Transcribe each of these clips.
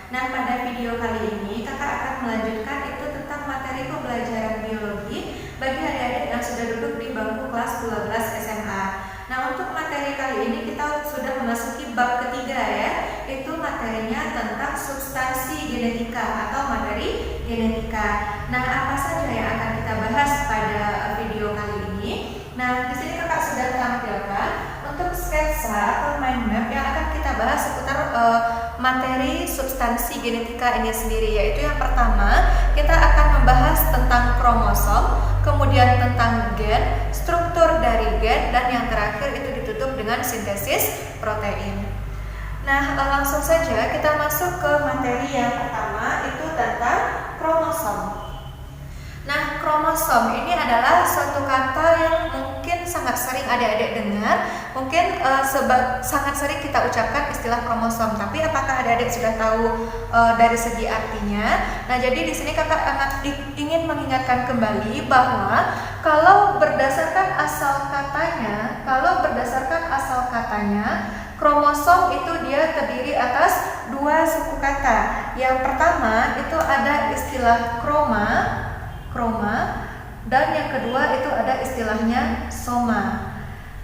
Nah, pada video kali ini kakak akan melanjutkan itu tentang materi pembelajaran biologi bagi adik-adik yang sudah duduk di bangku kelas 12 SMA. Nah, untuk materi kali ini kita sudah memasuki bab ketiga ya, itu materinya tentang substansi genetika atau materi genetika. Nah, apa saja yang akan kita bahas pada video kali ini? Nah, di sini kakak sudah tampilkan untuk sketsa atau mind map yang akan kita bahas seputar materi substansi genetika ini sendiri, yaitu yang pertama kita akan membahas tentang kromosom, kemudian tentang gen, struktur dari gen, dan yang terakhir itu ditutup dengan sintesis protein. Nah, langsung saja kita masuk ke materi yang pertama, itu tentang kromosom. Nah, kromosom ini adalah suatu kata yang mungkin sangat sering adik-adik dengar, mungkin sangat sering kita ucapkan istilah kromosom. Tapi apakah adik-adik sudah tahu dari segi artinya? Nah, jadi di sini kakak ingin mengingatkan kembali bahwa kalau berdasarkan asal katanya, kromosom itu dia terdiri atas dua suku kata. Yang pertama itu ada istilah kroma, dan yang kedua itu ada istilahnya soma.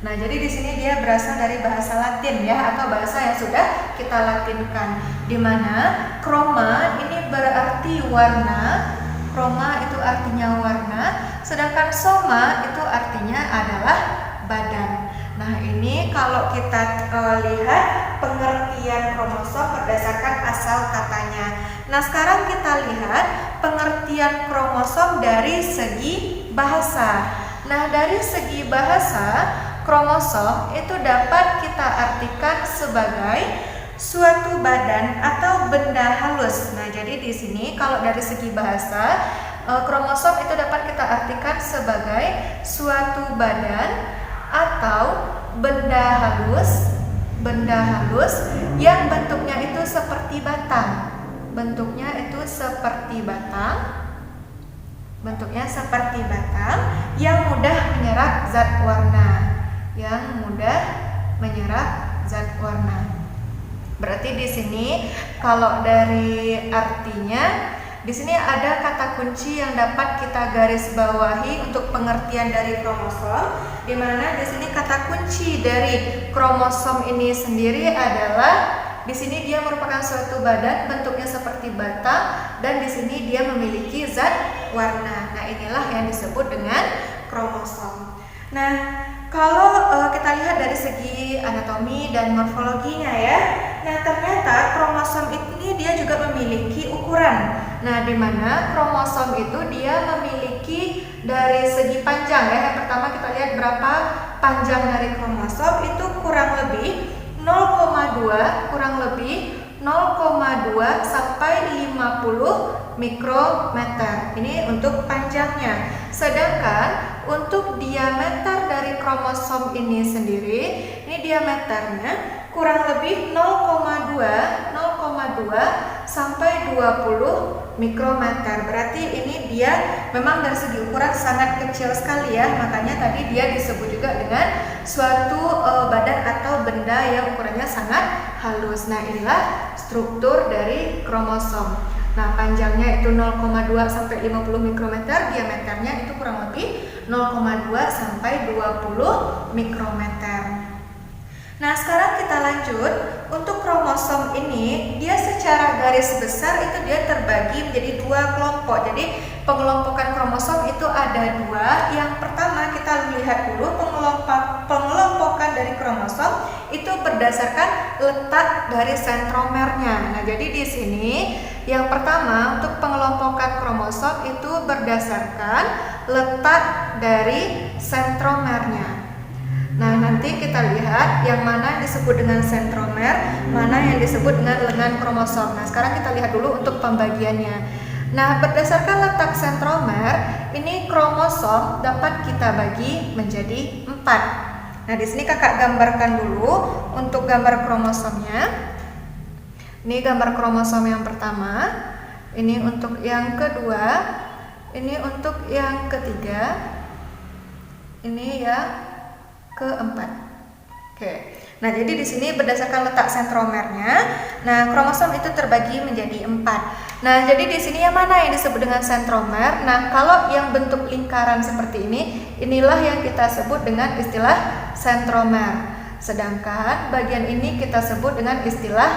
Nah, jadi di sini dia berasal dari bahasa Latin ya, atau bahasa yang sudah kita latinkan, di mana kroma ini berarti warna, kroma itu artinya warna, sedangkan soma itu artinya adalah badan. Nah, ini kalau kita lihat pengertian kromosom berdasarkan asal katanya. Nah, sekarang kita lihat pengertian kromosom dari segi bahasa. Nah, dari segi bahasa, kromosom itu dapat kita artikan sebagai suatu badan atau benda halus. Nah, jadi di sini kalau dari segi bahasa, kromosom itu dapat kita artikan sebagai suatu badan atau benda halus yang bentuknya itu seperti batang. Bentuknya seperti batang yang mudah menyerap zat warna. Berarti di sini kalau dari artinya, di sini ada kata kunci yang dapat kita garis bawahi untuk pengertian dari kromosom, di mana di sini kata kunci dari kromosom ini sendiri adalah, di sini dia merupakan suatu badan bentuknya seperti batang, dan di sini dia memiliki zat warna. Nah, inilah yang disebut dengan kromosom. Nah, kalau kita lihat dari segi anatomi dan morfologinya ya, nah ternyata kromosom ini dia juga memiliki ukuran. Nah, di mana kromosom itu dia memiliki dari segi panjang ya. Yang pertama kita lihat berapa panjang dari kromosom, itu kurang lebih 0,2 sampai 50 mikrometer. Ini untuk panjangnya. Sedangkan untuk diameter dari kromosom ini sendiri, ini diameternya kurang lebih 0,2 sampai 20 mikrometer. Berarti ini dia memang dari segi ukuran sangat kecil sekali ya. Makanya tadi dia disebut juga dengan suatu badan atau benda yang ukurannya sangat halus. Nah, inilah struktur dari kromosom. Nah, panjangnya itu 0,2 sampai 50 mikrometer, diameternya itu kurang lebih 0,2 sampai 20 mikrometer. Nah, sekarang kita lanjut. Untuk kromosom ini, dia secara garis besar itu dia terbagi menjadi dua kelompok. Jadi pengelompokan kromosom itu ada dua. Yang pertama kita lihat dulu pengelompokan dari kromosom itu berdasarkan letak dari sentromernya. Nah, jadi di sini yang pertama untuk pengelompokan kromosom itu berdasarkan letak dari sentromernya. Nah, nanti kita lihat yang mana disebut dengan sentromer, mana yang disebut dengan lengan kromosom. Nah, sekarang kita lihat dulu untuk pembagiannya. Nah, berdasarkan letak sentromer, ini kromosom dapat kita bagi menjadi 4. Nah, di sini kakak gambarkan dulu untuk gambar kromosomnya. Ini gambar kromosom yang pertama, ini untuk yang kedua, ini untuk yang ketiga, ini yang keempat. Oke. Nah, jadi di sini berdasarkan letak sentromernya, nah kromosom itu terbagi menjadi 4. Nah, jadi di sini yang mana yang disebut dengan sentromer? Nah, kalau yang bentuk lingkaran seperti ini, inilah yang kita sebut dengan istilah sentromer. Sedangkan bagian ini kita sebut dengan istilah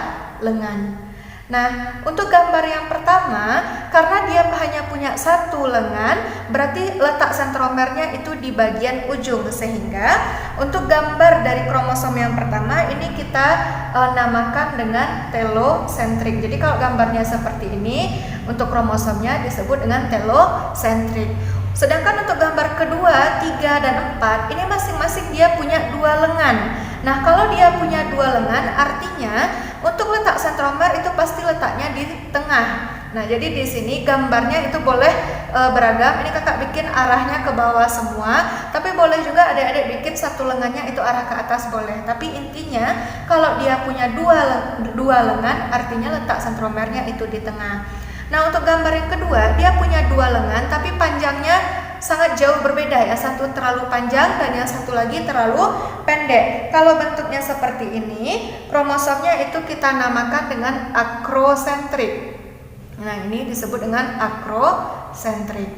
lengan. Nah, untuk gambar yang pertama, karena dia hanya punya satu lengan, berarti letak sentromernya itu di bagian ujung, sehingga untuk gambar dari kromosom yang pertama ini kita namakan dengan telosentrik. Jadi kalau gambarnya seperti ini, untuk kromosomnya disebut dengan telosentrik. Sedangkan untuk gambar kedua, 3 dan 4, ini masing-masing dia punya 2 lengan. Nah, kalau dia punya 2 lengan, artinya untuk letak sentromer itu pasti letaknya di tengah. Nah, jadi di sini gambarnya itu boleh beragam. Ini kakak bikin arahnya ke bawah semua, tapi boleh juga adik-adik bikin satu lengannya itu arah ke atas boleh. Tapi intinya kalau dia punya dua lengan, artinya letak sentromernya itu di tengah. Nah, untuk gambar yang kedua, dia punya 2 lengan tapi panjangnya sangat jauh berbeda ya. Satu terlalu panjang dan yang satu lagi terlalu pendek. Kalau bentuknya seperti ini, kromosomnya itu kita namakan dengan akrosentrik. Nah, ini disebut dengan akrosentrik.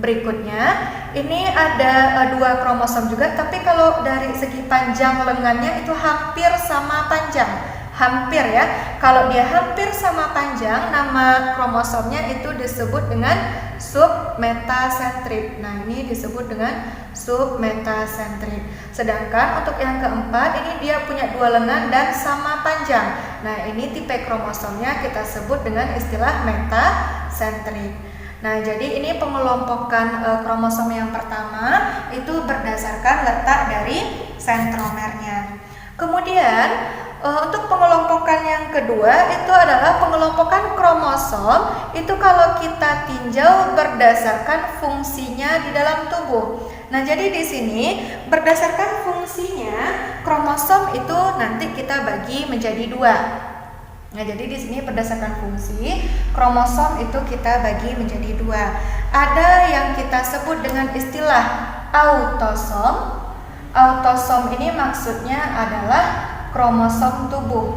Berikutnya, ini ada 2 kromosom juga, tapi kalau dari segi panjang lengannya itu hampir sama panjang. Hampir ya, kalau dia hampir sama panjang, nama kromosomnya itu disebut dengan submetasentrik. Nah, ini disebut dengan submetasentrik. Sedangkan untuk yang keempat, ini dia punya 2 lengan dan sama panjang. Nah, ini tipe kromosomnya kita sebut dengan istilah metasentrik. Nah, jadi ini pengelompokan kromosom yang pertama itu berdasarkan letak dari sentromernya. Kemudian untuk pengelompokan yang kedua itu adalah pengelompokan kromosom itu kalau kita tinjau berdasarkan fungsinya di dalam tubuh. Nah, jadi di sini berdasarkan fungsinya kromosom itu nanti kita bagi menjadi 2. Nah, jadi di sini berdasarkan fungsi kromosom itu kita bagi menjadi 2. Ada yang kita sebut dengan istilah autosom. Autosom ini maksudnya adalah kromosom tubuh.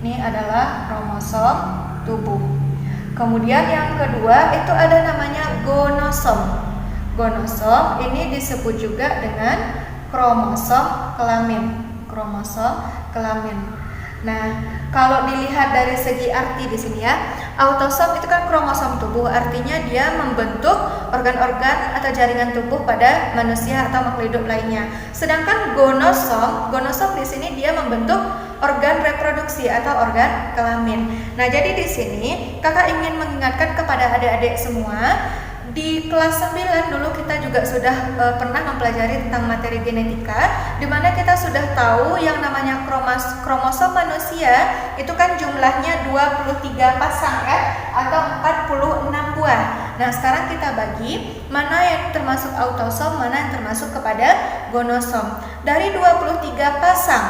Ini adalah kromosom tubuh. Kemudian yang kedua itu ada namanya gonosom. Gonosom ini disebut juga dengan kromosom kelamin. Kromosom kelamin. Nah, kalau dilihat dari segi arti di sini ya, autosom itu kan kromosom tubuh, artinya dia membentuk organ-organ atau jaringan tubuh pada manusia atau makhluk hidup lainnya. Sedangkan gonosom di sini dia membentuk organ reproduksi atau organ kelamin. Nah, jadi di sini kakak ingin mengingatkan kepada adik-adik semua, di kelas 9 dulu kita juga sudah pernah mempelajari tentang materi genetika, di mana kita sudah tahu yang namanya kromosom manusia itu kan jumlahnya 23 pasang ya, atau 46 buah. Nah, sekarang kita bagi mana yang termasuk autosom, mana yang termasuk kepada gonosom. Dari 23 pasang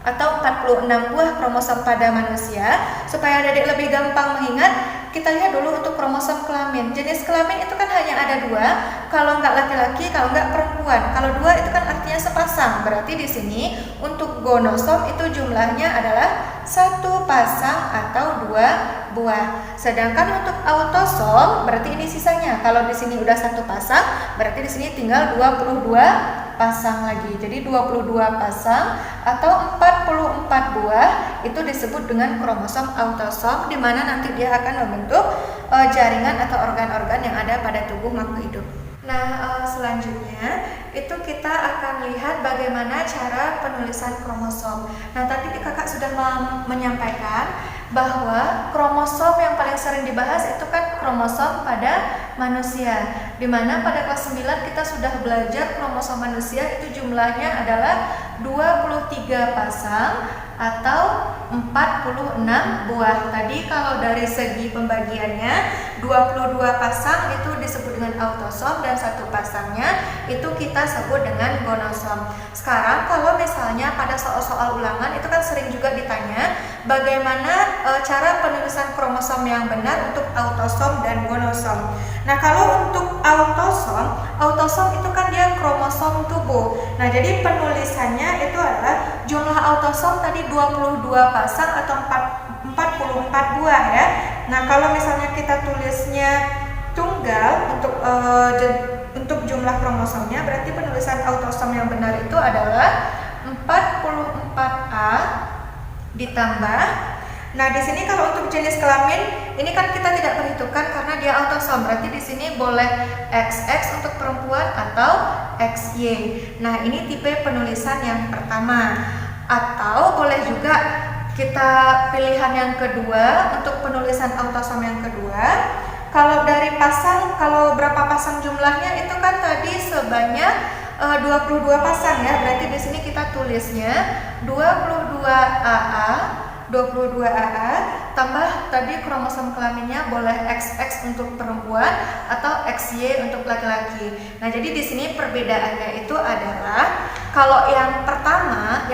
atau 46 buah kromosom pada manusia, supaya adik lebih gampang mengingat, kita lihat dulu untuk kromosom kelamin. Jenis kelamin itu kan hanya ada 2, kalau nggak laki-laki, kalau nggak perempuan. Kalau 2 itu kan artinya sepasang. Berarti di sini untuk gonosom itu jumlahnya adalah 1 pasang atau 2 buah. Sedangkan untuk autosom berarti ini sisanya. Kalau di sini udah 1 pasang, berarti di sini tinggal 22 pasang lagi. Jadi 22 pasang atau 44 buah itu disebut dengan kromosom autosom, di mana nanti dia akan membentuk jaringan atau organ-organ yang ada pada tubuh makhluk hidup. Nah, selanjutnya itu kita akan lihat bagaimana cara penulisan kromosom. Nah, tadi kakak sudah menyampaikan bahwa kromosom yang paling sering dibahas itu kan kromosom pada manusia, di mana pada kelas 9 kita sudah belajar kromosom manusia itu jumlahnya adalah 23 pasang atau 46 buah. Tadi kalau dari segi pembagiannya 22 pasang itu disebut dengan autosom dan 1 pasangnya itu kita sebut dengan gonosom. Sekarang kalau misalnya pada soal-soal ulangan itu kan sering juga ditanya bagaimana cara penulisan kromosom yang benar untuk autosom dan gonosom. Nah, kalau untuk autosom itu kan dia kromosom tubuh. Nah, jadi penulisannya itu adalah jumlah autosom tadi 22 pasang atau 44 buah ya. Nah, kalau misalnya kita tulisnya tunggal untuk jumlah kromosomnya, berarti penulisan autosom yang benar itu adalah 44A ditambah. Nah, di sini kalau untuk jenis kelamin ini kan kita tidak perhitungkan karena dia autosom. Berarti di sini boleh XX untuk perempuan atau XY. Nah, ini tipe penulisan yang pertama. Atau boleh juga kita pilihan yang kedua untuk penulisan autosom yang kedua. Kalau dari pasang, kalau berapa pasang jumlahnya itu kan tadi sebanyak 22 pasang ya. Berarti di sini kita tulisnya 22AA tambah tadi kromosom kelaminnya boleh XX untuk perempuan atau XY untuk laki-laki. Nah, jadi di sini perbedaannya itu adalah kalau yang pertama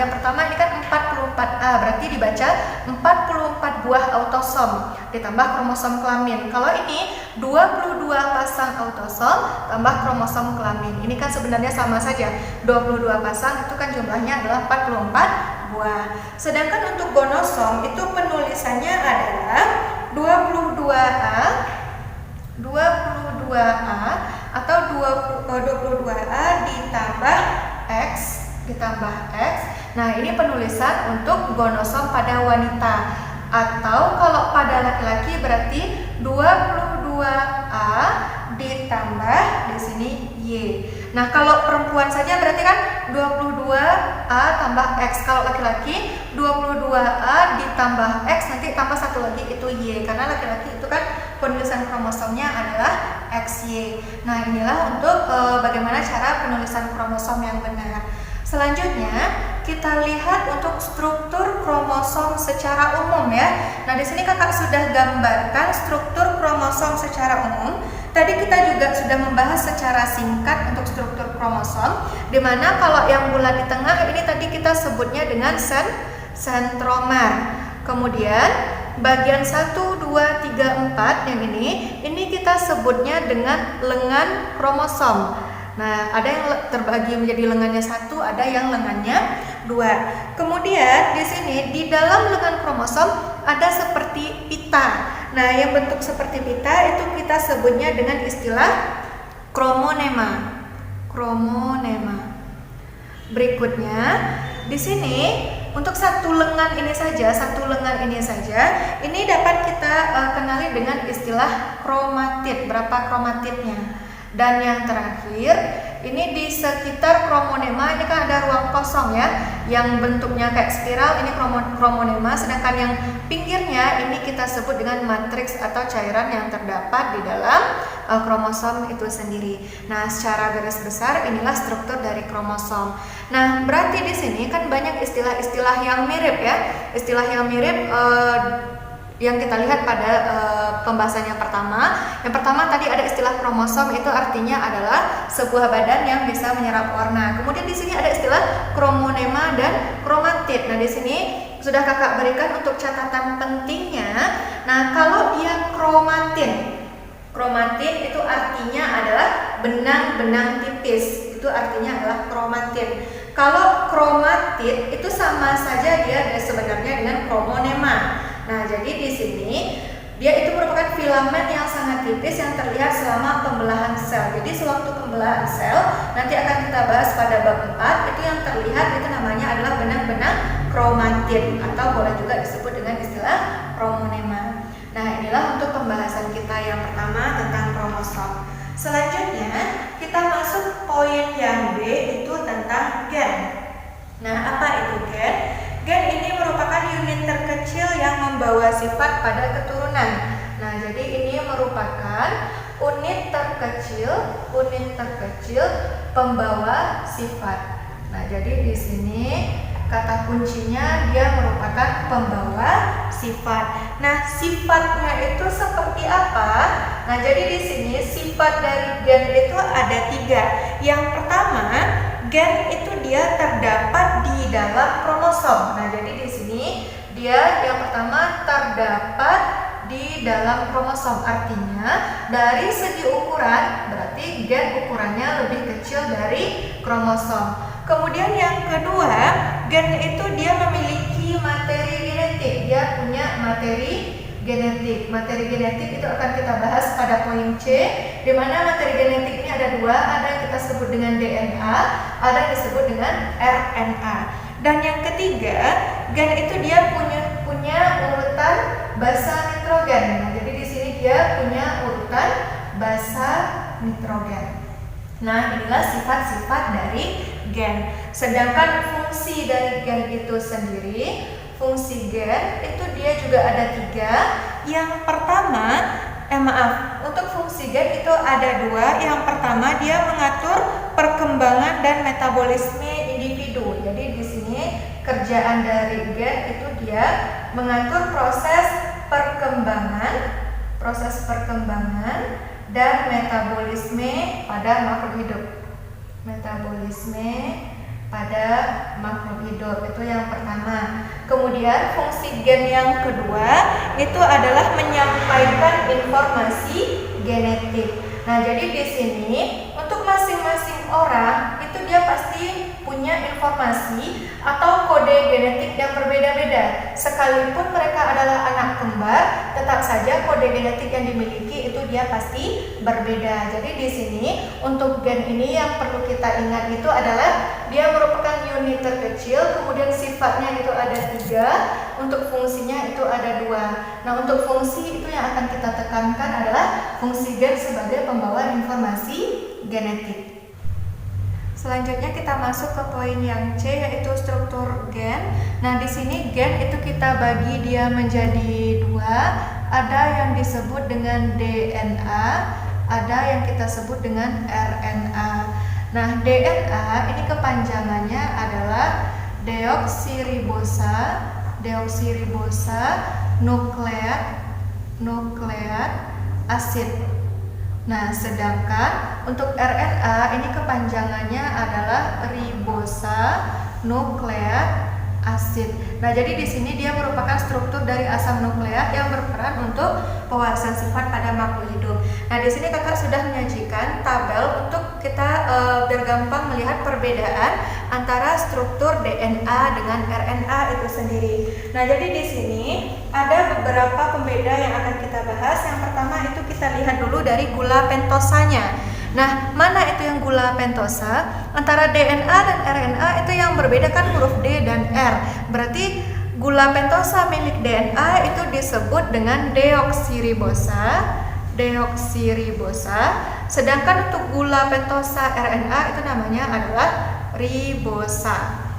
ini kan 44A, berarti dibaca 44 buah autosom ditambah kromosom kelamin. Kalau ini 22 pasang autosom tambah kromosom kelamin. Ini kan sebenarnya sama saja. 22 pasang itu kan jumlahnya adalah 44 buah. Sedangkan untuk gonosom itu penulisannya adalah 22A atau 22A ditambah X. Nah, ini penulisan untuk gonosom pada wanita. Atau kalau pada laki-laki berarti 22A ditambah di sini Y. Nah, kalau perempuan saja berarti kan 22A tambah X. Kalau laki-laki 22A ditambah X, nanti tambah satu lagi itu Y. Karena laki-laki itu kan penulisan kromosomnya adalah XY. Nah, inilah untuk bagaimana cara penulisan kromosom yang benar. Selanjutnya kita lihat untuk struktur kromosom secara umum ya. Nah, di sini kakak sudah gambarkan struktur kromosom secara umum. Tadi kita juga sudah membahas secara singkat untuk struktur kromosom, di mana kalau yang bulat di tengah ini tadi kita sebutnya dengan sentromer. Kemudian bagian 1, 2, 3, 4 yang ini kita sebutnya dengan lengan kromosom. Nah, ada yang terbagi menjadi lengannya 1, ada yang lengannya 2. Kemudian di sini di dalam lengan kromosom ada seperti pita. Nah, yang bentuk seperti pita itu kita sebutnya dengan istilah kromonema. Berikutnya di sini untuk satu lengan ini saja, ini dapat kita kenali dengan istilah kromatid. Berapa kromatidnya? Dan yang terakhir, ini di sekitar kromonema ini kan ada ruang kosong ya, yang bentuknya kayak spiral, ini kromonema, sedangkan yang pinggirnya ini kita sebut dengan matriks atau cairan yang terdapat di dalam kromosom itu sendiri. Nah, secara garis besar inilah struktur dari kromosom. Nah, berarti di sini kan banyak istilah-istilah yang mirip ya, yang kita lihat pada pembahasan yang pertama. Yang pertama tadi ada istilah kromosom, itu artinya adalah sebuah badan yang bisa menyerap warna. Kemudian di sini ada istilah kromonema dan kromatid. Nah, di sini sudah kakak berikan untuk catatan pentingnya. Nah, kalau dia kromatid itu artinya adalah benang-benang tipis. Itu artinya adalah kromatid. Kalau kromatid itu sama saja dia sebenarnya dengan kromonema. Nah, jadi di sini dia itu merupakan filamen yang sangat tipis yang terlihat selama pembelahan sel. Jadi sewaktu pembelahan sel nanti akan kita bahas pada bab 4, itu yang terlihat itu namanya adalah benang-benang kromatid atau boleh juga disebut dengan istilah kromonema. Nah, inilah untuk pembahasan kita yang pertama tentang kromosom. Selanjutnya kita masuk poin yang B, itu tentang gen. Nah, apa itu gen? Gen ini merupakan unit terkecil yang membawa sifat pada keturunan. Nah, jadi ini merupakan unit terkecil pembawa sifat. Nah, jadi di sini kata kuncinya dia merupakan pembawa sifat. Nah, sifatnya itu seperti apa? Nah, jadi di sini sifat dari gen itu ada 3. Yang pertama, gen itu dia terdapat di dalam kromosom. Nah, jadi di sini dia yang pertama terdapat di dalam kromosom. Artinya dari segi ukuran berarti gen ukurannya lebih kecil dari kromosom. Kemudian yang kedua, gen itu dia memiliki materi genetik. Dia punya materi genetik. Materi genetik itu akan kita bahas pada poin C, di mana materi genetik ini ada dua, ada yang kita sebut dengan DNA, ada yang disebut dengan RNA. Dan yang ketiga, gen itu dia punya urutan basa nitrogen. Nah, jadi di sini dia punya urutan basa nitrogen. Nah, inilah sifat-sifat dari gen. Sedangkan fungsi dari gen itu sendiri, fungsi gen itu dia juga ada 3. Yang pertama, untuk fungsi gen itu ada 2. Yang pertama, dia mengatur perkembangan dan metabolisme individu. Jadi di sini kerjaan dari gen itu dia mengatur proses perkembangan dan metabolisme pada makhluk hidup. Itu yang pertama. Kemudian fungsi gen yang kedua itu adalah menyampaikan informasi genetik. Nah, jadi di sini untuk masing-masing orang itu dia pasti punya informasi atau kode genetik yang berbeda-beda. Sekalipun mereka adalah anak kembar, tetap saja kode genetik yang dimiliki itu dia pasti berbeda. Jadi di sini untuk gen ini yang perlu kita ingat itu adalah dia merupakan unit terkecil, kemudian sifatnya itu ada 3, untuk fungsinya itu ada 2. Nah, untuk fungsi itu yang akan kita tekankan adalah fungsi gen sebagai pembawa informasi genetik. Selanjutnya kita masuk ke poin yang C, yaitu struktur gen. Nah, di sini gen itu kita bagi dia menjadi 2. Ada yang disebut dengan DNA, ada yang kita sebut dengan RNA. Nah, DNA ini kepanjangannya adalah deoksiribosa nukleat asid. Nah, sedangkan untuk RNA ini kepanjangannya adalah ribosa nukleat asid. Nah, jadi di sini dia merupakan struktur dari asam nukleat yang berperan untuk pewarasan sifat pada makhluk hidup. Nah, di sini kakak sudah menyajikan tabel untuk kita biar gampang melihat perbedaan antara struktur DNA dengan RNA itu sendiri. Nah, jadi di sini ada beberapa pembeda yang akan kita bahas. Yang pertama itu kita lihat dulu dari gula pentosanya. Nah, mana itu yang gula pentosa? Antara DNA dan RNA itu yang berbeda kan huruf D dan R. Berarti gula pentosa milik DNA itu disebut dengan deoksiribosa. Sedangkan untuk gula pentosa RNA itu namanya adalah ribosa.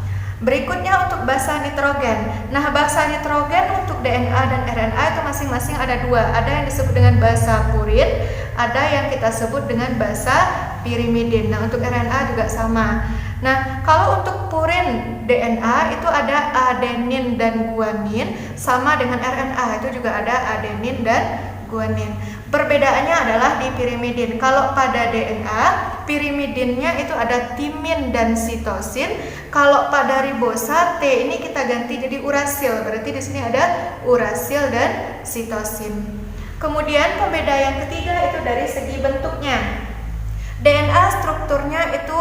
Berikutnya untuk basa nitrogen. Nah, basa nitrogen untuk DNA dan RNA itu masing-masing ada 2. Ada yang disebut dengan basa purin, ada yang kita sebut dengan basa pirimidin. Nah, untuk RNA juga sama. Nah, kalau untuk purin DNA itu ada adenin dan guanin, sama dengan RNA itu juga ada adenin dan guanin. Perbedaannya adalah di pirimidin. Kalau pada DNA, pirimidinnya itu ada timin dan sitosin. Kalau pada ribosa, T ini kita ganti jadi urasil. Berarti di sini ada urasil dan sitosin. Kemudian pembeda yang ketiga itu dari segi bentuknya. DNA strukturnya itu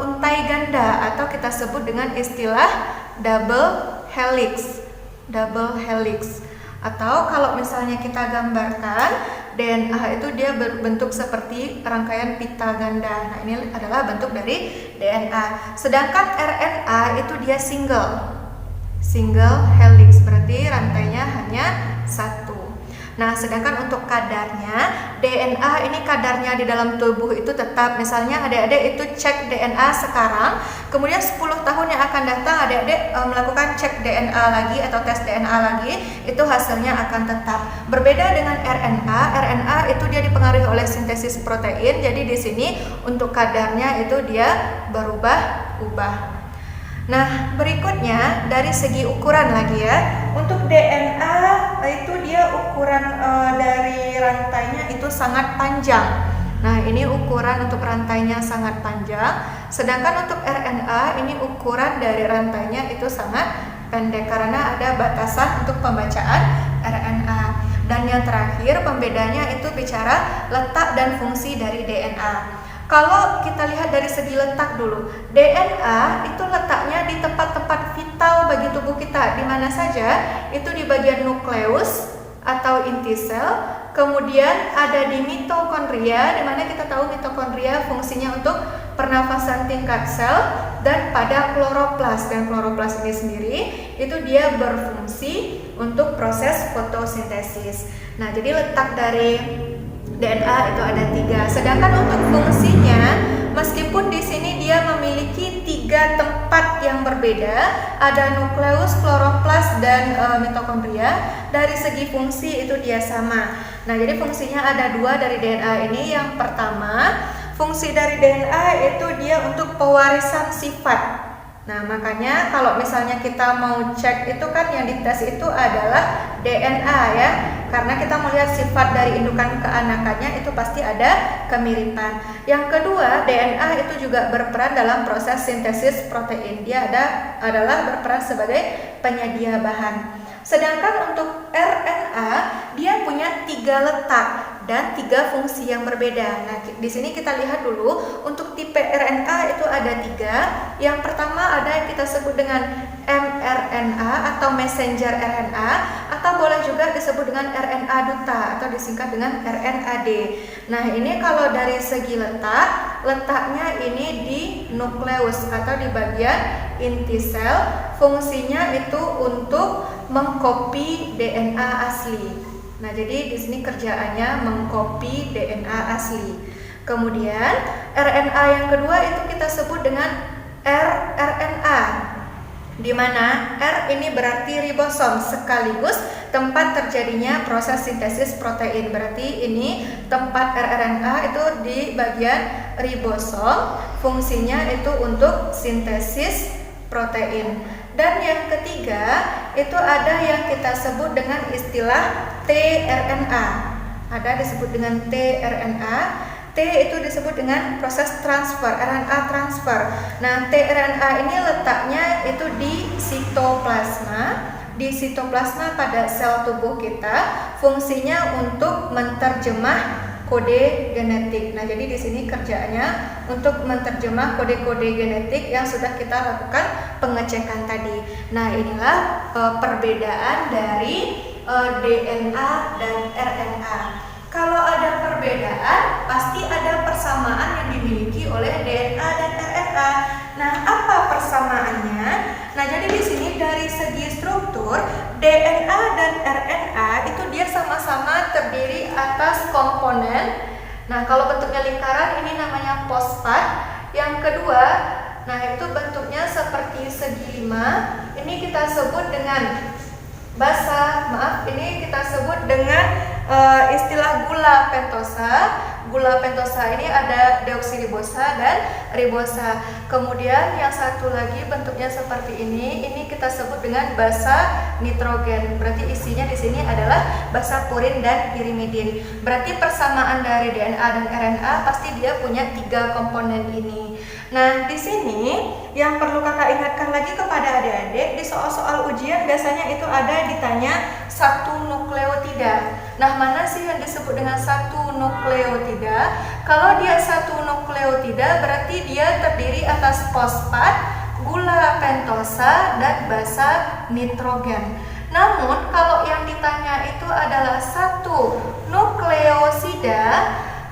untai ganda atau kita sebut dengan istilah double helix. Atau kalau misalnya kita gambarkan DNA itu dia berbentuk seperti rangkaian pita ganda. Nah, ini adalah bentuk dari DNA. Sedangkan RNA itu dia single helix, berarti rantainya hanya 1. Nah, sedangkan untuk kadarnya, DNA ini kadarnya di dalam tubuh itu tetap. Misalnya adik-adik itu cek DNA sekarang, kemudian 10 tahun yang akan datang adik-adik melakukan cek DNA lagi atau tes DNA lagi, itu hasilnya akan tetap. Berbeda dengan RNA itu dia dipengaruhi oleh sintesis protein. Jadi di sini untuk kadarnya itu dia berubah-ubah. Nah, berikutnya dari segi ukuran lagi ya. Untuk DNA itu dia ukuran dari rantainya itu sangat panjang. Nah, ini ukuran untuk rantainya sangat panjang. Sedangkan untuk RNA ini ukuran dari rantainya itu sangat pendek karena ada batasan untuk pembacaan RNA. Dan yang terakhir pembedanya itu bicara letak dan fungsi dari DNA. Kalau kita lihat dari segi letak dulu, DNA itu letaknya di tempat-tempat vital tubuh kita di mana saja? Itu di bagian nukleus atau inti sel. Kemudian ada di mitokondria, di mana kita tahu mitokondria fungsinya untuk pernafasan tingkat sel, dan pada kloroplas. Dan kloroplas ini sendiri itu dia berfungsi untuk proses fotosintesis. Nah, jadi letak dari DNA itu ada 3. Sedangkan untuk fungsinya, meskipun di sini dia memiliki 3 tempat yang berbeda, ada nukleus, kloroplas, dan mitokondria. Dari segi fungsi itu dia sama. Nah, jadi fungsinya ada 2 dari DNA ini. Yang pertama, fungsi dari DNA itu dia untuk pewarisan sifat. Nah, makanya kalau misalnya kita mau cek itu kan yang dites itu adalah DNA ya. Karena kita melihat sifat dari indukan keanakannya itu pasti ada kemiripan. Yang kedua, DNA itu juga berperan dalam proses sintesis protein. Dia adalah berperan sebagai penyedia bahan. Sedangkan untuk RNA, dia punya 3 letak dan 3 fungsi yang berbeda. Nah, di sini kita lihat dulu untuk tipe RNA itu ada 3. Yang pertama ada yang kita sebut dengan mRNA atau messenger RNA, atau boleh juga disebut dengan RNA duta atau disingkat dengan RNAD. Nah, ini kalau dari segi letaknya ini di nukleus atau di bagian inti sel. Fungsinya itu untuk mengcopy DNA asli. Nah, jadi di sini kerjaannya mengcopy DNA asli. Kemudian RNA yang kedua itu kita sebut dengan rRNA, di mana R ini berarti ribosom sekaligus tempat terjadinya proses sintesis protein. Berarti ini tempat rRNA itu di bagian ribosom, fungsinya itu untuk sintesis protein. Dan yang ketiga itu ada yang kita sebut dengan istilah tRNA. Ada disebut dengan tRNA. T itu disebut dengan proses transfer, RNA transfer. Nah, tRNA ini letaknya itu di sitoplasma. Di sitoplasma pada sel tubuh kita, fungsinya untuk menerjemah kode genetik. Nah, jadi di sini kerjaannya untuk menerjemah kode-kode genetik yang sudah kita lakukan pengecekan tadi. Nah, inilah perbedaan dari DNA dan RNA. Kalau ada perbedaan, pasti ada persamaan yang dimiliki oleh DNA dan RNA. Nah, apa persamaannya? Nah, jadi di sini dari segi struktur, DNA dan RNA itu dia sama-sama terdiri atas komponen. Nah, kalau bentuknya lingkaran ini namanya fosfat. Yang kedua, nah itu bentuknya seperti segi 5. Ini kita sebut dengan ini kita sebut dengan istilah gula pentosa. Gula pentosa ini ada deoksiribosa dan ribosa. Kemudian yang satu lagi bentuknya seperti ini kita sebut dengan basa nitrogen. Berarti isinya di sini adalah basa purin dan pirimidin. Berarti persamaan dari DNA dan RNA pasti dia punya 3 komponen ini. Nah, di sini yang perlu kakak ingatkan lagi kepada adik-adik, di soal-soal ujian biasanya itu ada ditanya 1 nukleotida. Nah, mana sih yang disebut dengan 1 nukleotida? Kalau dia 1 nukleotida berarti dia terdiri atas fosfat, gula pentosa, dan basa nitrogen. Namun kalau yang ditanya itu adalah 1 nukleosida,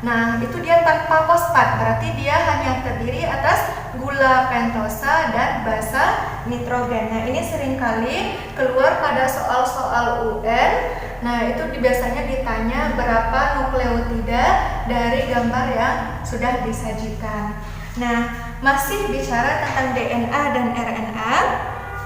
nah itu dia tanpa fosfat, berarti dia hanya terdiri atas gula pentosa dan basa nitrogen. Nah, ini seringkali keluar pada soal-soal UN. Nah, itu biasanya ditanya berapa nukleotida dari gambar yang sudah disajikan. Nah, masih bicara tentang DNA dan RNA.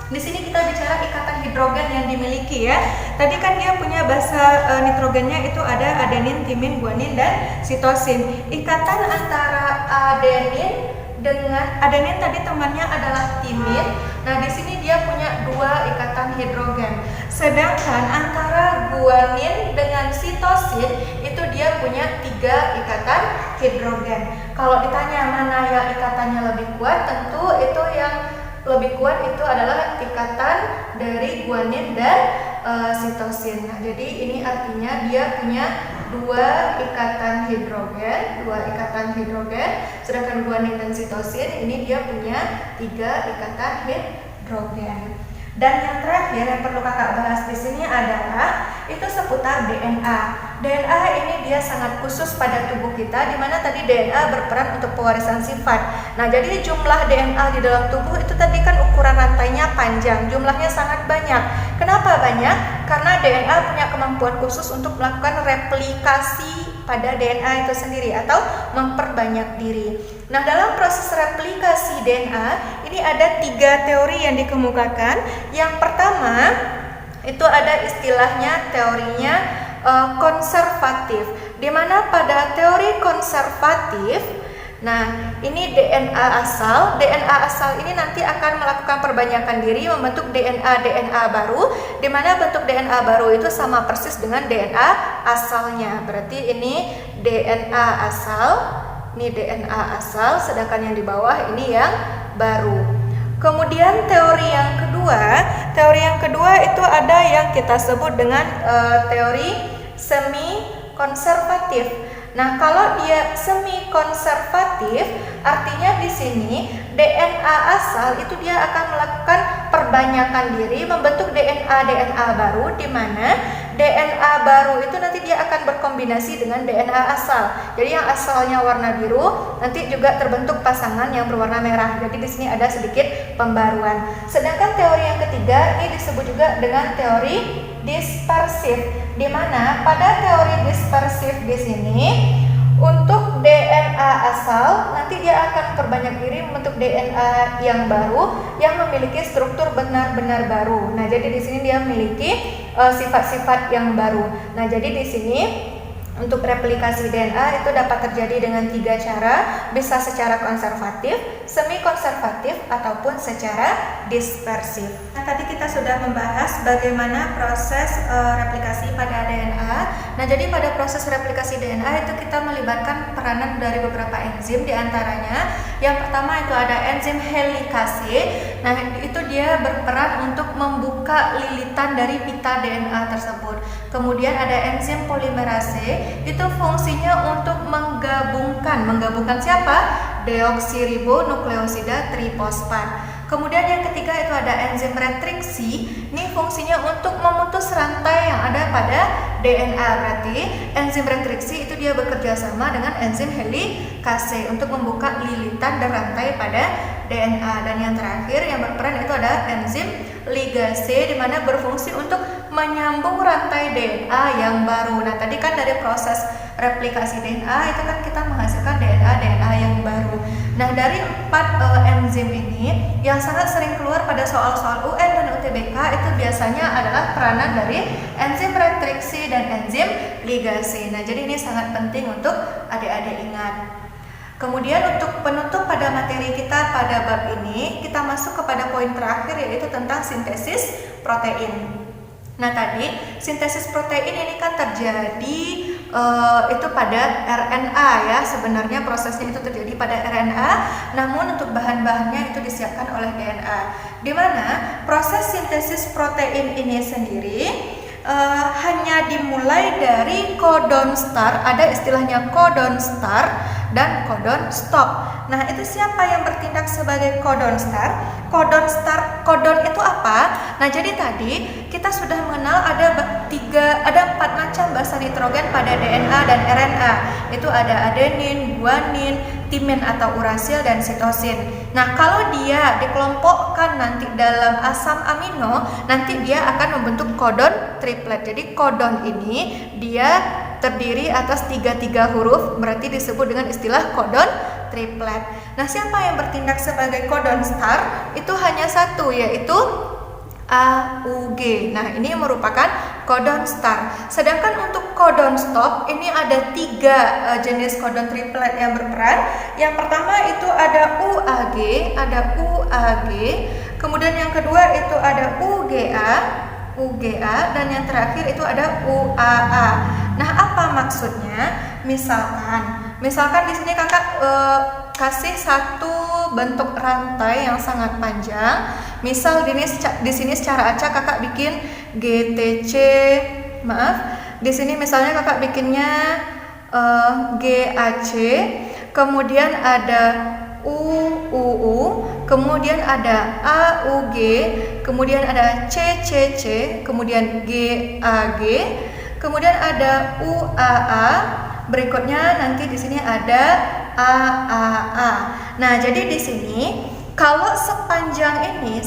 Di sini kita bicara ikatan hidrogen yang dimiliki ya. Tadi kan dia punya basa nitrogennya itu ada adenin, timin, guanin, dan sitosin. Ikatan antara adenin tadi temannya adalah timin. Nah, di sini dia punya 2 ikatan hidrogen. Sedangkan antara guanin dengan sitosin itu dia punya 3 ikatan hidrogen. Kalau ditanya mana yang ikatannya lebih kuat, tentu itu yang lebih kuat itu adalah ikatan dari guanin dan sitosin. Nah, jadi ini artinya dia punya 2 ikatan hidrogen, sedangkan guanin dan sitosin ini dia punya 3 ikatan hidrogen. Dan yang terakhir yang perlu kakak bahas di sini adalah itu seputar DNA. DNA ini dia sangat khusus pada tubuh kita, di mana tadi DNA berperan untuk pewarisan sifat. Nah, jadi jumlah DNA di dalam tubuh itu tadi kan ukuran rantainya panjang, jumlahnya sangat banyak. Kenapa banyak? Karena DNA punya kemampuan khusus untuk melakukan replikasi pada DNA itu sendiri atau memperbanyak diri. Nah, dalam proses replikasi DNA ini ada 3 teori yang dikemukakan. Yang pertama itu ada istilahnya teorinya konservatif, di mana pada teori konservatif, nah ini DNA asal ini nanti akan melakukan perbanyakan diri membentuk DNA baru, di mana bentuk DNA baru itu sama persis dengan DNA asalnya. Berarti ini DNA asal, sedangkan yang di bawah ini yang baru. Kemudian teori yang kedua itu ada yang kita sebut dengan teori semi konservatif. Nah, kalau dia semi konservatif, artinya di sini DNA asal itu dia akan melakukan perbanyakan diri membentuk DNA baru, di mana DNA baru itu nanti dia akan berkombinasi dengan DNA asal. Jadi yang asalnya warna biru nanti juga terbentuk pasangan yang berwarna merah. Jadi di sini ada sedikit pembaruan. Sedangkan teori yang ketiga ini disebut juga dengan teori dispersif, di mana pada teori dispersif di sini untuk DNA asal nanti dia akan perbanyak diri membentuk DNA yang baru yang memiliki struktur benar-benar baru. Nah, jadi di sini dia memiliki sifat-sifat yang baru. Nah, jadi di sini untuk replikasi DNA itu dapat terjadi dengan 3 cara, bisa secara konservatif, semi konservatif, ataupun secara dispersif. Nah, tadi kita sudah membahas bagaimana proses replikasi pada DNA. Nah, jadi pada proses replikasi DNA itu kita melibatkan peranan dari beberapa enzim, diantaranya yang pertama itu ada enzim helikase. Nah, itu dia berperan untuk membuka lilitan dari pita DNA tersebut. Kemudian ada enzim polimerase, itu fungsinya untuk menggabungkan siapa? Deoksiribonukleosida trifosfat. Kemudian yang ketiga itu ada enzim retriksi. Ini fungsinya untuk memutus rantai yang ada pada DNA. Berarti enzim retriksi itu dia bekerja sama dengan enzim helikase untuk membuka lilitan dan rantai pada DNA. Dan yang terakhir yang berperan itu ada enzim ligase, di mana berfungsi untuk menyambung rantai DNA yang baru. Nah, tadi kan dari proses replikasi DNA itu kan kita menghasilkan DNA yang baru. Nah, dari 4 enzim ini yang sangat sering keluar pada soal-soal UN dan UTBK itu biasanya adalah peranan dari enzim retriksi dan enzim ligase. Nah, jadi ini sangat penting untuk adik-adik ingat. Kemudian untuk penutup pada materi kita pada bab ini, kita masuk kepada poin terakhir, yaitu tentang sintesis protein. Nah, tadi sintesis protein ini kan terjadi itu pada RNA ya. Sebenarnya prosesnya itu terjadi pada RNA, namun untuk bahan-bahannya itu disiapkan oleh DNA. Di mana proses sintesis protein ini sendiri hanya dimulai dari codon start. Ada istilahnya codon start dan codon stop. Nah, itu siapa yang bertindak sebagai codon start? Codon itu apa? Nah, jadi tadi kita sudah mengenal ada 4 macam basa nitrogen pada DNA dan RNA. Itu ada adenin, guanin, timin atau urasil, dan sitosin. Nah, kalau dia dikelompokkan nanti dalam asam amino, nanti dia akan membentuk codon triplet. Jadi codon ini dia terdiri atas 3 huruf, berarti disebut dengan istilah codon triplet. Nah, siapa yang bertindak sebagai codon start? Itu hanya satu, yaitu AUG. Nah, ini merupakan codon start. Sedangkan untuk codon stop ini ada 3 jenis codon triplet yang berperan. Yang pertama itu ada UAG, kemudian yang kedua itu ada UGA, dan yang terakhir itu ada UAA. Nah, apa maksudnya? Misalkan di sini kakak kasih satu bentuk rantai yang sangat panjang. Misal di sini secara acak kakak bikin GTC, di sini misalnya kakak bikinnya GAC, kemudian ada UUU, kemudian ada AUG, kemudian ada CCC, kemudian GAG, kemudian ada UAA, berikutnya nanti di sini ada AAA. Nah, jadi di sini kalau sepanjang ini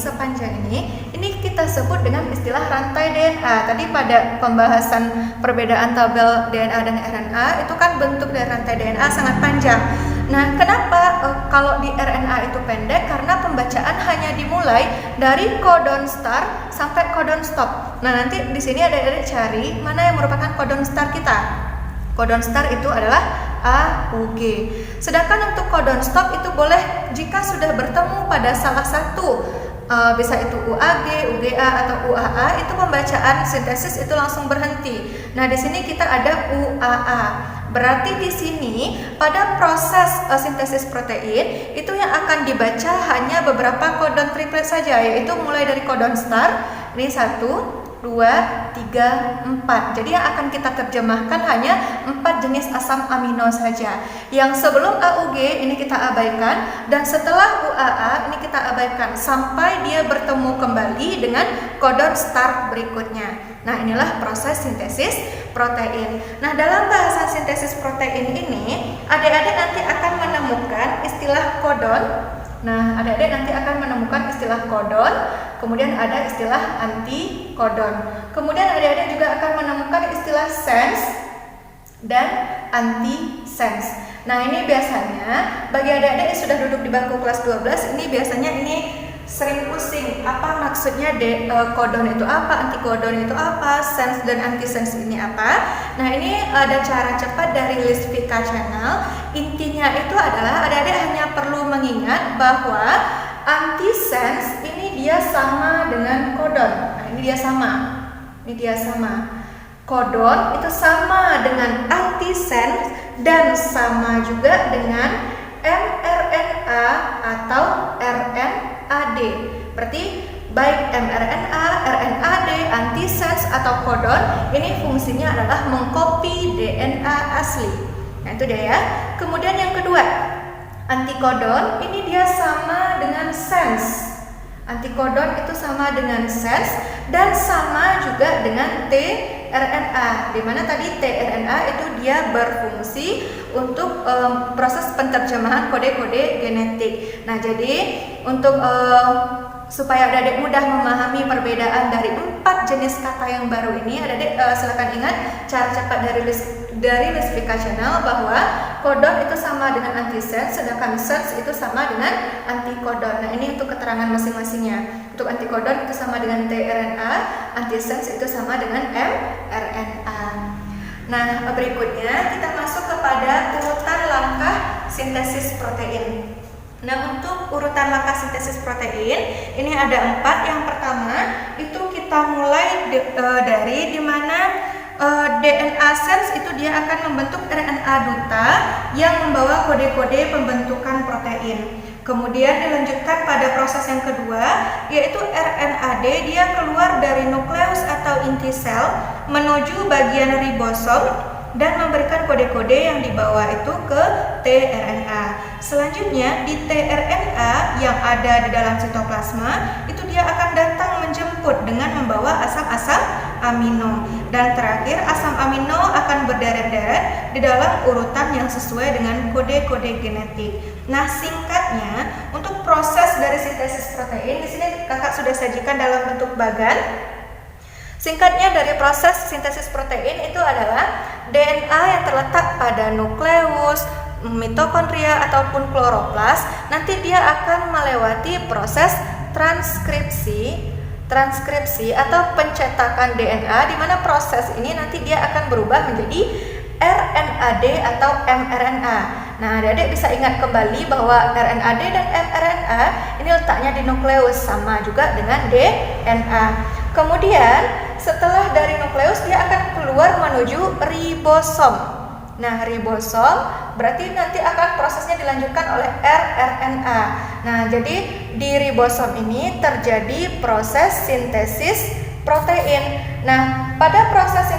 kita sebut dengan istilah rantai DNA. Tadi pada pembahasan perbedaan tabel DNA dan RNA itu kan bentuk dari rantai DNA sangat panjang. Nah, kenapa kalau di RNA itu pendek? Karena pembacaan hanya dimulai dari codon start sampai codon stop. Nah, nanti di sini adik-adik cari mana yang merupakan codon start kita. Codon start itu adalah AUG. Sedangkan untuk codon stop itu boleh jika sudah bertemu pada salah satu, bisa itu UAG, UGA atau UAA, itu pembacaan sintesis itu langsung berhenti. Nah, di sini kita ada UAA. Berarti di sini pada proses sintesis protein itu yang akan dibaca hanya beberapa codon triplet saja, yaitu mulai dari codon start, ini 1, 2, 3, 4. Jadi yang akan kita terjemahkan hanya 4 jenis asam amino saja. Yang sebelum AUG ini kita abaikan, dan setelah UAA ini kita abaikan sampai dia bertemu kembali dengan codon start berikutnya. Nah, inilah proses sintesis protein. Nah, dalam bahasan sintesis protein ini, adik-adik nanti akan menemukan istilah kodon. Nah, adik-adik nanti akan menemukan istilah kodon, kemudian ada istilah antikodon. Kemudian adik-adik juga akan menemukan istilah sense dan antisense. Nah, ini biasanya bagi adik-adik yang sudah duduk di bangku kelas 12, ini biasanya ini sering pusing, apa maksudnya kodon itu apa, antikodon itu apa, sense dan antisense ini apa. Nah, ini ada cara cepat dari Lisvika Channel. Intinya itu adalah adik-adik hanya perlu mengingat bahwa antisense ini dia sama dengan kodon. Nah, ini dia sama. Kodon itu sama dengan antisense dan sama juga dengan mRNA atau RNAD. Berarti baik mRNA, RNAD, antisense atau kodon ini fungsinya adalah mengcopy DNA asli. Nah, itu dia ya. Kemudian yang kedua, antikodon ini dia sama dengan sense. Antikodon itu sama dengan sense dan sama juga dengan tRNA, di mana tadi tRNA itu dia berfungsi untuk proses penterjemahan kode-kode genetik. Nah, jadi untuk supaya adik-adik mudah memahami perbedaan dari 4 jenis kata yang baru ini, adik-adik silakan ingat cara cepat dari Lisvika Channel bahwa kodon itu sama dengan antisense, sedangkan sense itu sama dengan antikodon. Nah, ini untuk keterangan masing-masingnya. Untuk antikodon itu sama dengan tRNA, antisense itu sama dengan mRNA. Nah, berikutnya kita masuk kepada urutan langkah sintesis protein. Nah, untuk urutan langkah sintesis protein ini ada 4. Yang pertama itu kita mulai dari dimana DNA sense itu dia akan membentuk RNA duta yang membawa kode-kode pembentukan protein. Kemudian dilanjutkan pada proses yang kedua, yaitu RNAD dia keluar dari nukleus atau inti sel menuju bagian ribosom dan memberikan kode-kode yang dibawa itu ke tRNA. Selanjutnya di tRNA yang ada di dalam sitoplasma itu dia akan datang menjemput dengan membawa asam-asam amino. Dan terakhir asam amino akan berderet-deret di dalam urutan yang sesuai dengan kode-kode genetik. Nah, singkatnya untuk proses dari sintesis protein di sini kakak sudah sajikan dalam bentuk bagan. Singkatnya dari proses sintesis protein itu adalah DNA yang terletak pada nukleus, mitokondria ataupun kloroplas, nanti dia akan melewati proses transkripsi atau pencetakan DNA, di mana proses ini nanti dia akan berubah menjadi RNAD atau mRNA. Nah, adik-adik bisa ingat kembali bahwa RNAD dan mRNA ini letaknya di nukleus, sama juga dengan DNA. Kemudian setelah dari nukleus dia akan keluar menuju ribosom. Nah, ribosom berarti nanti akan prosesnya dilanjutkan oleh rRNA. Nah, jadi di ribosom ini terjadi proses sintesis protein. Nah, pada proses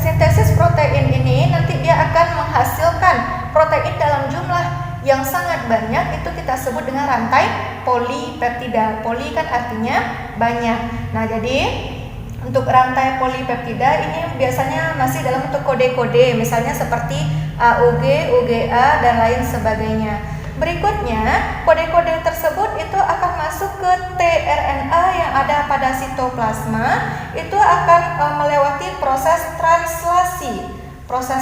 sintesis protein ini nanti dia akan menghasilkan protein dalam jumlah yang sangat banyak itu kita sebut dengan rantai polipeptida. Poli kan artinya banyak. Nah, jadi untuk rantai polipeptida ini biasanya masih dalam bentuk kode-kode, misalnya seperti AUG, UGA, dan lain sebagainya. Berikutnya, kode-kode tersebut itu akan masuk ke tRNA yang ada pada sitoplasma, itu akan melewati proses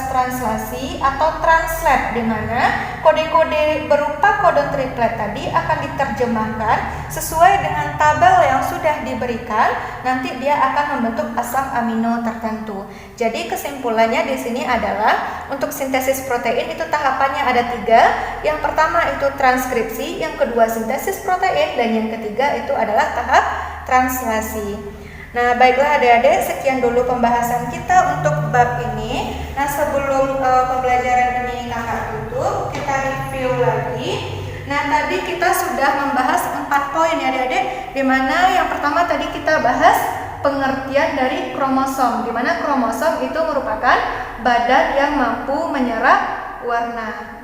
translasi atau translate, di mana kode-kode berupa kodon triplet tadi akan diterjemahkan sesuai dengan tabel yang sudah diberikan. Nanti dia akan membentuk asam amino tertentu. Jadi kesimpulannya di sini adalah untuk sintesis protein itu tahapannya ada 3. Yang pertama itu transkripsi, yang kedua sintesis protein, dan yang ketiga itu adalah tahap translasi. Nah, baiklah adik-adik, sekian dulu pembahasan kita untuk bab ini. Nah, sebelum pembelajaran ini kakak tutup, kita review lagi. Nah, tadi kita sudah membahas 4 poin ya adik-adik, dimana yang pertama tadi kita bahas pengertian dari kromosom, dimana kromosom itu merupakan badan yang mampu menyerap warna.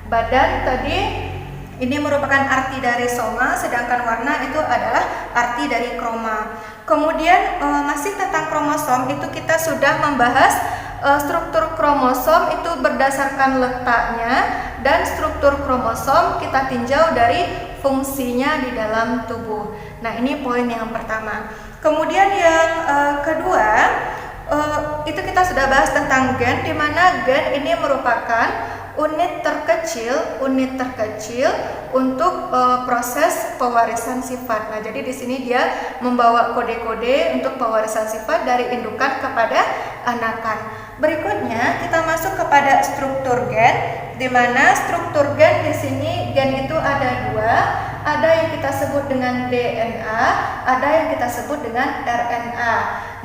Badan tadi ini merupakan arti dari soma, sedangkan warna itu adalah arti dari kroma. Kemudian masih tentang kromosom itu kita sudah membahas struktur kromosom itu berdasarkan letaknya, dan struktur kromosom kita tinjau dari fungsinya di dalam tubuh. Nah, ini poin yang pertama. Kemudian yang kedua itu kita sudah bahas tentang gen, di mana gen ini merupakan unit terkecil untuk proses pewarisan sifat. Nah, jadi di sini dia membawa kode-kode untuk pewarisan sifat dari indukan kepada anakan. Berikutnya kita masuk kepada struktur gen, di mana struktur gen di sini gen itu ada 2. Ada yang kita sebut dengan DNA, ada yang kita sebut dengan RNA.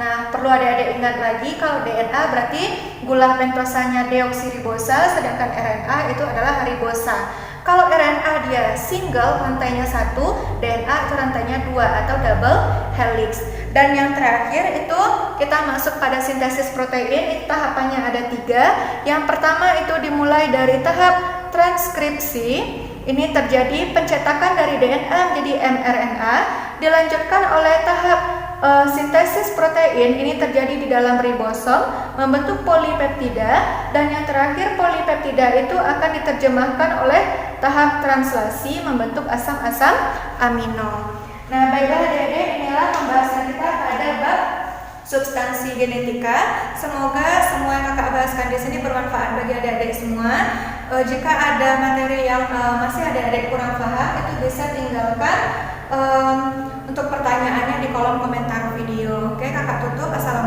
Nah, perlu adik-adik ingat lagi, kalau DNA berarti gula pentosanya deoksiribosa, sedangkan RNA itu adalah ribosa. Kalau RNA dia single, rantainya 1, DNA itu rantainya 2 atau double helix. Dan yang terakhir itu kita masuk pada sintesis protein, itu tahapannya ada 3. Yang pertama itu dimulai dari tahap transkripsi. Ini terjadi pencetakan dari DNA menjadi mRNA, dilanjutkan oleh tahap sintesis protein. Ini terjadi di dalam ribosom, membentuk polipeptida, dan yang terakhir polipeptida itu akan diterjemahkan oleh tahap translasi, membentuk asam-asam amino. Nah, baiklah adik-adik, inilah pembahasan kita pada bab substansi genetika. Semoga semua yang kakak bahaskan di sini bermanfaat bagi adik-adik semua. Jika ada materi yang masih adik-adik kurang paham, itu bisa tinggalkan untuk pertanyaannya di kolom komentar video. Oke, kakak tutup. Assalamualaikum.